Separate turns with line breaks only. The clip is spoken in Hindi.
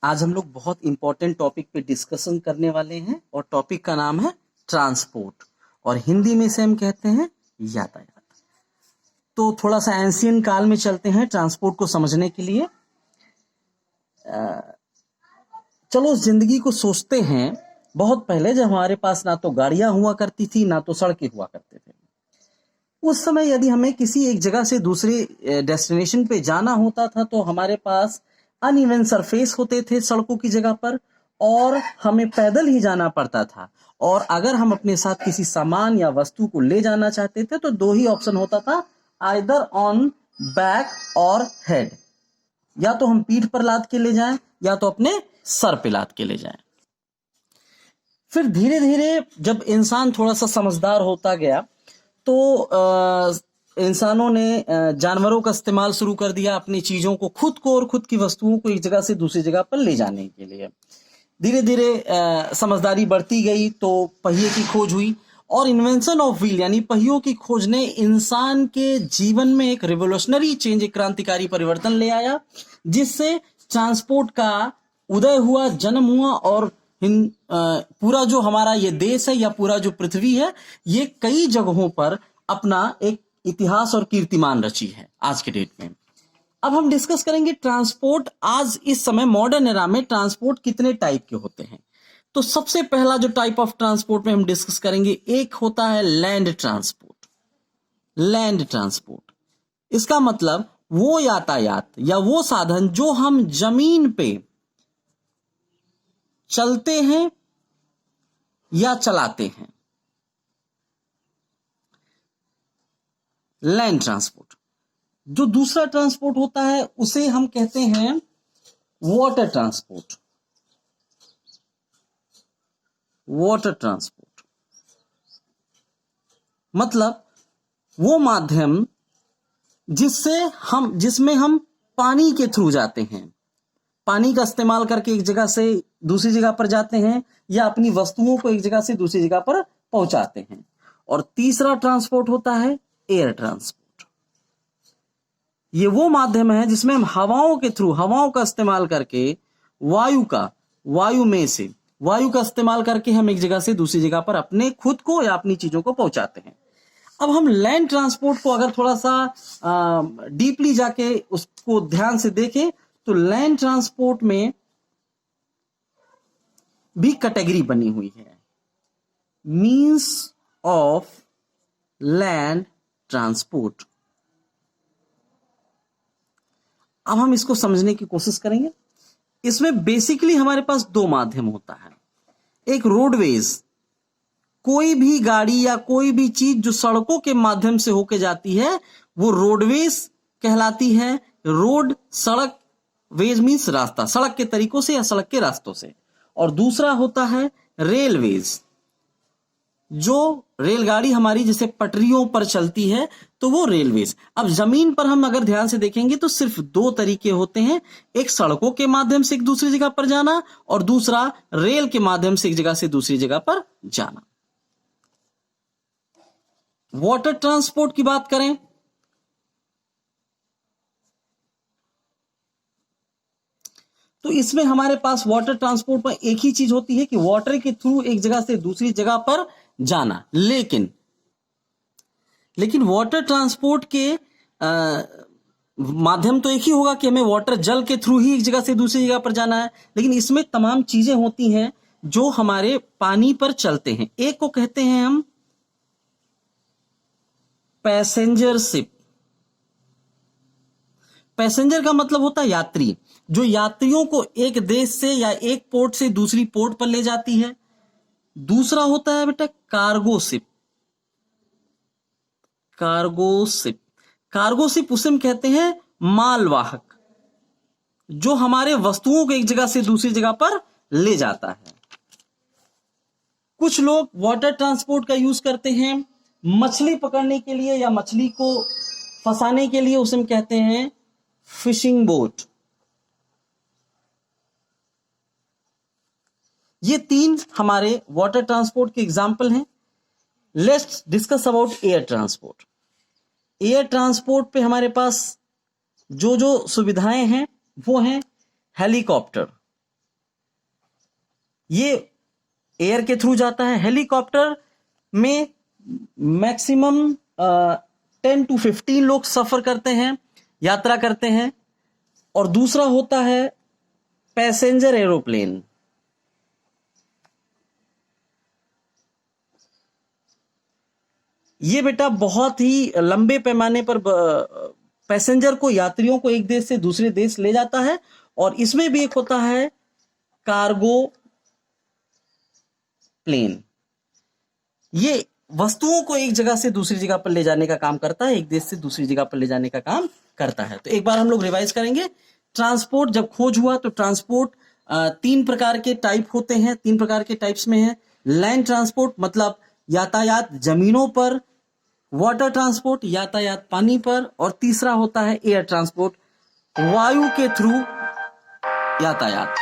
आज हम लोग बहुत इंपॉर्टेंट टॉपिक पे डिस्कशन करने वाले हैं और टॉपिक का नाम है ट्रांसपोर्ट और हिंदी में इसे हम कहते हैं यातायात। तो थोड़ा सा एंशियन काल में चलते हैं ट्रांसपोर्ट को समझने के लिए। चलो जिंदगी को सोचते हैं, बहुत पहले जब हमारे पास ना तो गाड़ियां हुआ करती थी ना तो सड़कें हुआ करते थे। उस समय यदि हमें किसी एक जगह से दूसरे डेस्टिनेशन पे जाना होता था तो हमारे पास अनइवन सरफेस होते थे सड़कों की जगह पर और हमें पैदल ही जाना पड़ता था। और अगर हम अपने साथ किसी सामान या वस्तु को ले जाना चाहते थे तो दो ही ऑप्शन होता था, आइदर ऑन बैक और हेड, या तो हम पीठ पर लाद के ले जाएं या तो अपने सर पे लाद के ले जाएं। फिर धीरे धीरे जब इंसान थोड़ा सा समझदार होता गया तो इंसानों ने जानवरों का इस्तेमाल शुरू कर दिया अपनी चीजों को, खुद को और खुद की वस्तुओं को एक जगह से दूसरी जगह पर ले जाने के लिए। धीरे धीरे समझदारी बढ़ती गई तो पहिए की खोज हुई और इन्वेंशन ऑफ व्हील यानी पहियों की खोज ने इंसान के जीवन में एक रिवोल्यूशनरी चेंज, एक क्रांतिकारी परिवर्तन ले आया, जिससे ट्रांसपोर्ट का उदय हुआ, जन्म हुआ और पूरा जो हमारा ये देश है या पूरा जो पृथ्वी है ये कई जगहों पर अपना एक इतिहास और कीर्तिमान रची है आज के डेट में। अब हम डिस्कस करेंगे ट्रांसपोर्ट। आज इस समय मॉडर्न एरा में ट्रांसपोर्ट कितने टाइप के होते हैं। तो सबसे पहला जो टाइप ऑफ ट्रांसपोर्ट में हम डिस्कस करेंगे, एक होता है लैंड ट्रांसपोर्ट। लैंड ट्रांसपोर्ट इसका मतलब वो यातायात या वो साधन जो हम जमीन पे चलते हैं या चलाते हैं, लैंड ट्रांसपोर्ट। जो दूसरा ट्रांसपोर्ट होता है उसे हम कहते हैं वाटर ट्रांसपोर्ट। वाटर ट्रांसपोर्ट मतलब वो माध्यम जिसमें हम पानी के थ्रू जाते हैं, पानी का इस्तेमाल करके एक जगह से दूसरी जगह पर जाते हैं या अपनी वस्तुओं को एक जगह से दूसरी जगह पर पहुंचाते हैं। और तीसरा ट्रांसपोर्ट होता है एयर ट्रांसपोर्ट। ये वो माध्यम है जिसमें हम हवाओं के थ्रू, हवाओं का इस्तेमाल करके वायु का इस्तेमाल करके हम एक जगह से दूसरी जगह पर अपने खुद को या अपनी चीजों को पहुंचाते हैं। अब हम लैंड ट्रांसपोर्ट को अगर थोड़ा सा डीपली जाके उसको ध्यान से देखें तो लैंड ट्रांसपोर्ट में भी कैटेगरी बनी हुई है, मींस ऑफ लैंड ट्रांसपोर्ट। अब हम इसको समझने की कोशिश करेंगे। इसमें बेसिकली हमारे पास दो माध्यम होता है। एक रोडवेज, कोई भी गाड़ी या कोई भी चीज जो सड़कों के माध्यम से होके जाती है वो रोडवेज कहलाती है। रोड, सड़क, वेज मीन्स रास्ता, सड़क के तरीकों से या सड़क के रास्तों से। और दूसरा होता है रेलवेज, जो रेलगाड़ी हमारी जैसे पटरियों पर चलती है तो वो रेलवेज। अब जमीन पर हम अगर ध्यान से देखेंगे तो सिर्फ दो तरीके होते हैं, एक सड़कों के माध्यम से एक दूसरी जगह पर जाना और दूसरा रेल के माध्यम से एक जगह से दूसरी जगह पर जाना। वाटर ट्रांसपोर्ट की बात करें तो इसमें हमारे पास वाटर ट्रांसपोर्ट में एक ही चीज होती है कि वाटर के थ्रू एक जगह से दूसरी जगह पर जाना। लेकिन वाटर ट्रांसपोर्ट के माध्यम तो एक ही होगा कि हमें वाटर, जल के थ्रू ही एक जगह से दूसरी जगह पर जाना है, लेकिन इसमें तमाम चीजें होती हैं जो हमारे पानी पर चलते हैं। एक को कहते हैं हम पैसेंजर शिप। पैसेंजर का मतलब होता है यात्री, जो यात्रियों को एक देश से या एक पोर्ट से दूसरी पोर्ट पर ले जाती है। दूसरा होता है बेटा कार्गो शिप। कार्गो शिप उसे हम कहते हैं मालवाहक, जो हमारे वस्तुओं को एक जगह से दूसरी जगह पर ले जाता है। कुछ लोग वाटर ट्रांसपोर्ट का यूज करते हैं मछली पकड़ने के लिए या मछली को फंसाने के लिए, उसे हम कहते हैं फिशिंग बोट। ये तीन हमारे वाटर ट्रांसपोर्ट के एग्जाम्पल हैं। Let's discuss about air transport. Air transport पे हमारे पास जो जो सुविधाएं हैं वो हैं हेलीकॉप्टर, ये एयर के थ्रू जाता है। हेलीकॉप्टर में मैक्सिमम 10 to 15 लोग सफर करते हैं, यात्रा करते हैं। और दूसरा होता है पैसेंजर एरोप्लेन। ये बेटा बहुत ही लंबे पैमाने पर पैसेंजर को, यात्रियों को एक देश से दूसरे देश ले जाता है। और इसमें भी एक होता है कार्गो प्लेन। ये वस्तुओं को एक जगह से दूसरी जगह पर ले जाने का काम करता है, एक देश से दूसरी जगह पर ले जाने का काम करता है। तो एक बार हम लोग रिवाइज करेंगे। ट्रांसपोर्ट जब खोज हुआ तो ट्रांसपोर्ट 3 प्रकार के टाइप होते हैं, 3 प्रकार के टाइप्स में है। लैंड ट्रांसपोर्ट मतलब यातायात जमीनों पर, वाटर ट्रांसपोर्ट यातायात पानी पर, और तीसरा होता है एयर ट्रांसपोर्ट वायु के थ्रू यातायात।